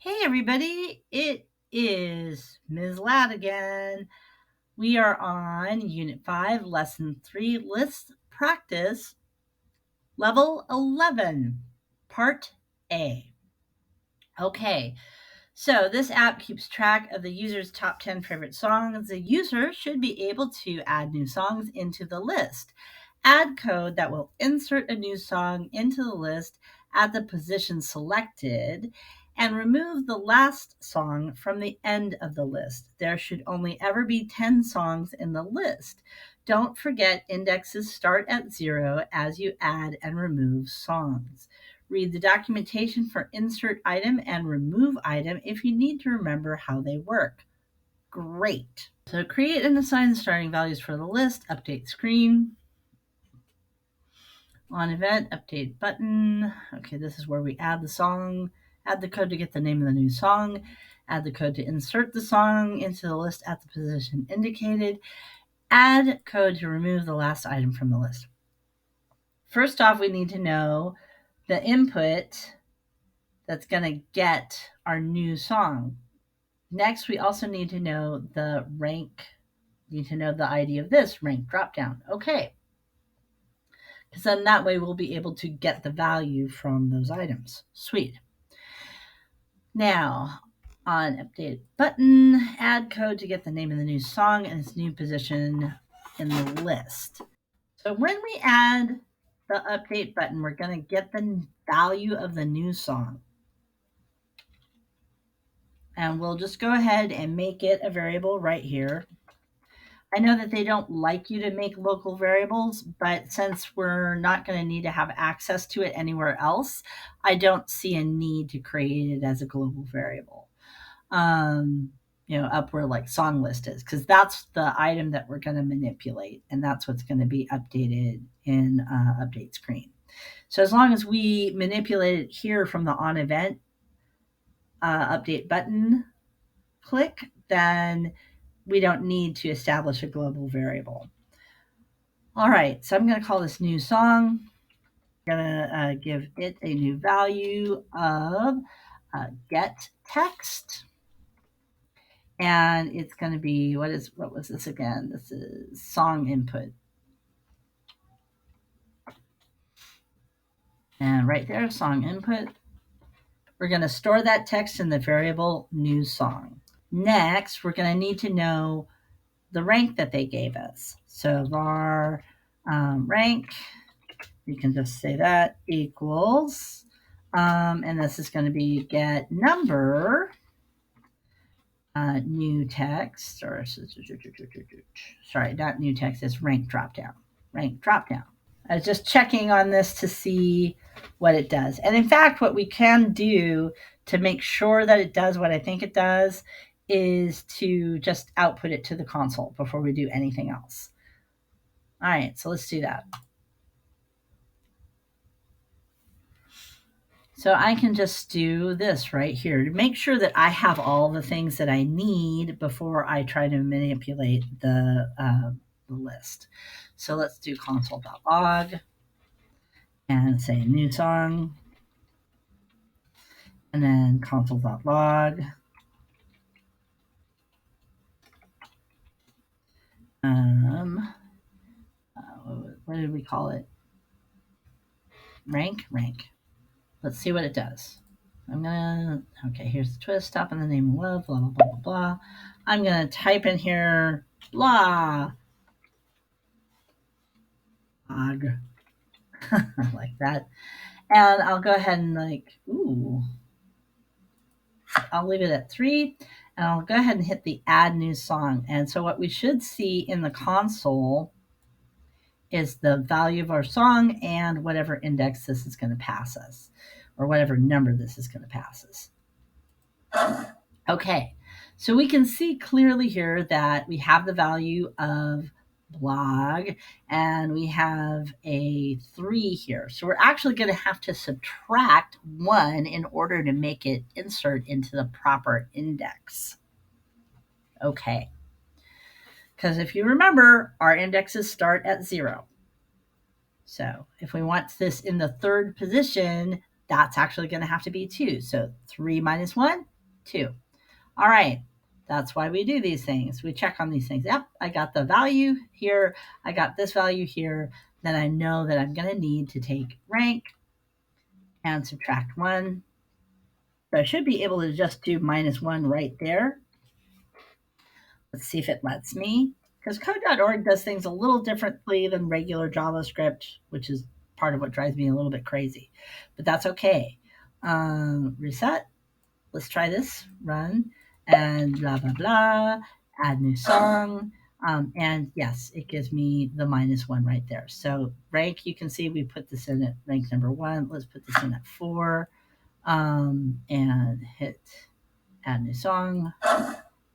Hey, everybody, it is Ms. Ladd again. We are on Unit 5, Lesson 3, List Practice, Level 11, Part A. Okay, so this app keeps track of the user's top 10 favorite songs. The user should be able to add new songs into the list. Add code that will insert a new song into the list at the position selected and remove the last song from the end of the list. There should only ever be 10 songs in the list. Don't forget indexes start at 0 as you add and remove songs. Read the documentation for insert item and remove item if you need to remember how they work. Great. So create and assign the starting values for the list, update screen, on event, update button. Okay, this is where we add the song, add the code to get the name of the new song, add the code to insert the song into the list at the position indicated, add code to remove the last item from the list. First off, we need to know the input that's going to get our new song. Next, we also need to know the rank, need to know the ID of this rank dropdown. Okay, because then that way we'll be able to get the value from those items. Sweet. Now, on update button, add code to get the name of the new song and its new position in the list. So when we add the update button, we're going to get the value of the new song. And we'll just go ahead and make it a variable right here. I know that they don't like you to make local variables, but since we're not going to need to have access to it anywhere else, I don't see a need to create it as a global variable. Up where like song list is, because that's the item that we're going to manipulate, and that's what's going to be updated in update screen. So as long as we manipulate it here from the on event update button click, then we don't need to establish a global variable. All right, so I'm going to call this new song. I'm going to give it a new value of get text. And it's going to be, what was this again? This is song input. And right there, song input. We're going to store that text in the variable new song. Next, we're going to need to know the rank that they gave us. So var rank, you can just say that equals, and this is going to be get number, new text, or sorry, not new text, it's rank dropdown. Rank dropdown. I was just checking on this to see what it does. And in fact, what we can do to make sure that it does what I think it does is to just output it to the console before we do anything else. All right, so let's do that. So I can just do this right here to make sure that I have all the things that I need before I try to manipulate the list. So let's do console.log and say new song, and then console.log. What did we call it? Rank. Let's see what it does. Okay, here's the twist, stop in the name of love, blah, blah, blah, blah, blah. I'm going to type in here, blah, log, like that. And I'll go ahead and I'll leave it at 3, and I'll go ahead and hit the add new song. And so what we should see in the console is the value of our song and whatever index this is going to pass us, or whatever number this is going to pass us. Okay, so we can see clearly here that we have the value of blog, and we have a 3 here. So we're actually going to have to subtract 1 in order to make it insert into the proper index. Okay, because if you remember, our indexes start at 0. So if we want this in the third position, that's actually going to have to be 2. So 3 minus 1, 2. All right. That's why we do these things. We check on these things. Yep, I got the value here. I got this value here. Then I know that I'm going to need to take rank and subtract 1. So I should be able to just do -1 right there. Let's see if it lets me. Because code.org does things a little differently than regular JavaScript, which is part of what drives me a little bit crazy. But that's okay. Reset. Let's try this. Run. And blah, blah, blah. Add new song. And yes, it gives me the -1 right there. So rank, you can see we put this in at rank number 1. Let's put this in at 4. And hit add new song.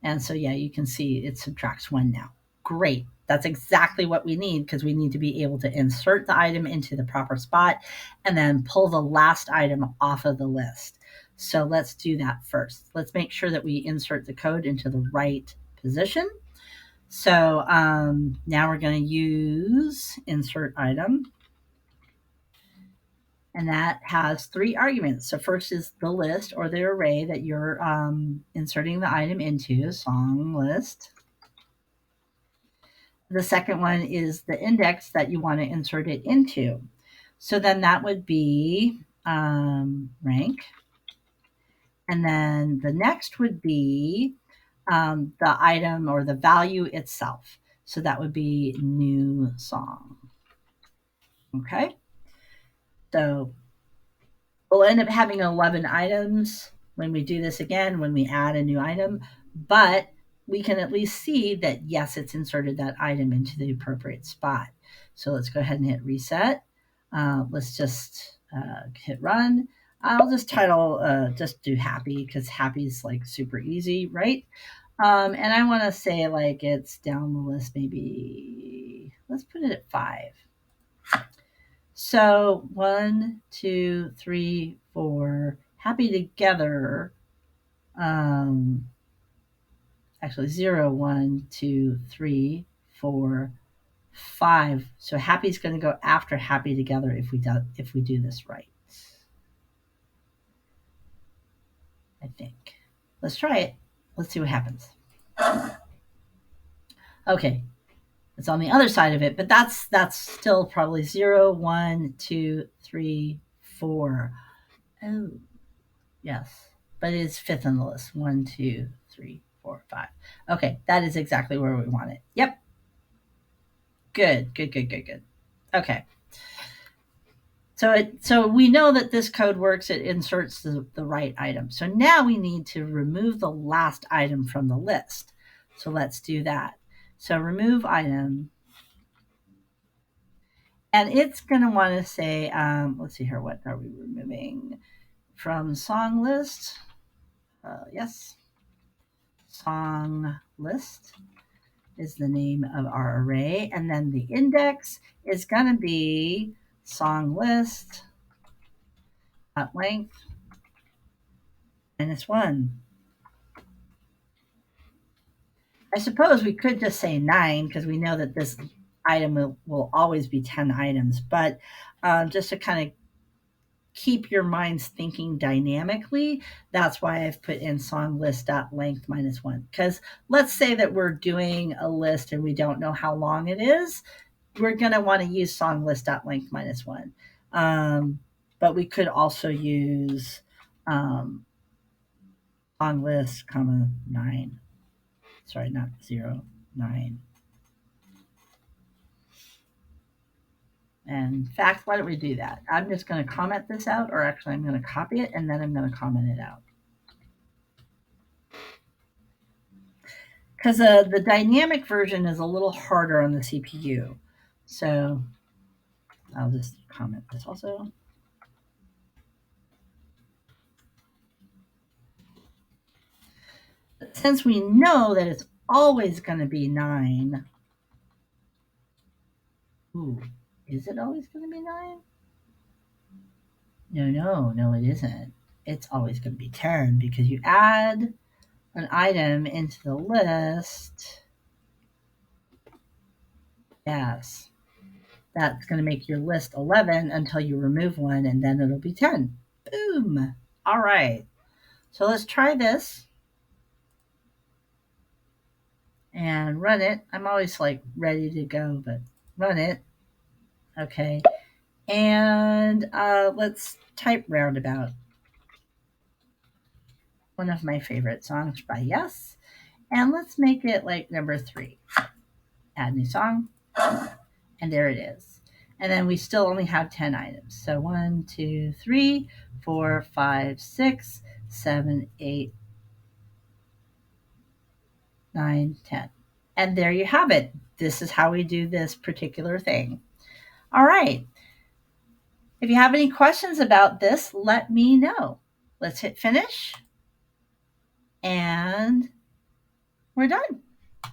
And so, yeah, you can see it subtracts 1 now. Great. That's exactly what we need because we need to be able to insert the item into the proper spot and then pull the last item off of the list. So let's do that first. Let's make sure that we insert the code into the right position. So now we're going to use insert item. And that has 3 arguments. So first is the list or the array that you're inserting the item into, song list. The second one is the index that you want to insert it into. So then that would be rank. And then the next would be the item or the value itself. So that would be new song. Okay. So we'll end up having 11 items when we do this again, when we add a new item, but we can at least see that, yes, it's inserted that item into the appropriate spot. So let's go ahead and hit reset. Let's just hit run. I'll just title, just do happy because happy is like super easy, right? And I want to say like it's down the list, maybe, let's put it at 5. So 1, 2, 3, 4, happy together. Actually 0, 1, 2, 3, 4, 5. So happy is going to go after happy together if we do this right. I think. Let's try it. Let's see what happens. Okay. It's on the other side of it, but that's still probably 0, 1, 2, 3, 4. Oh, yes. But it's 5th on the list. 1, 2, 3, 4, 5. Okay, that is exactly where we want it. Yep. Good. Okay. So we know that this code works. It inserts the right item. So now we need to remove the last item from the list. So let's do that. So remove item. And it's going to want to say, let's see here, what are we removing? From song list. Yes. Song list is the name of our array. And then the index is going to be song list at length -1. I suppose we could just say 9 because we know that this item will always be 10 items. But just to kind of keep your minds thinking dynamically, that's why I've put in song list.length -1. Because let's say that we're doing a list and we don't know how long it is, we're going to want to use song list.length -1. But we could also use song list, 9. Sorry, not 0, 9. And in fact, why don't we do that? I'm just going to comment this out, or actually I'm going to copy it and then I'm going to comment it out. Because the dynamic version is a little harder on the CPU. So I'll just comment this also. But since we know that it's always going to be 9. Ooh, is it always going to be 9? No, it isn't. It's always going to be 10 because you add an item into the list. Yes. That's going to make your list 11 until you remove one, and then it'll be 10. Boom. All right. So let's try this and run it. I'm always like ready to go, but run it. Okay. And let's type Roundabout, one of my favorite songs by Yes. And let's make it like number 3. Add new song. And there it is. And then we still only have 10 items. So 1, 2, 3, 4, 5, 6, 7, 8, 9, 10. And there you have it. This is how we do this particular thing. All right. If you have any questions about this, let me know. Let's hit finish. And we're done.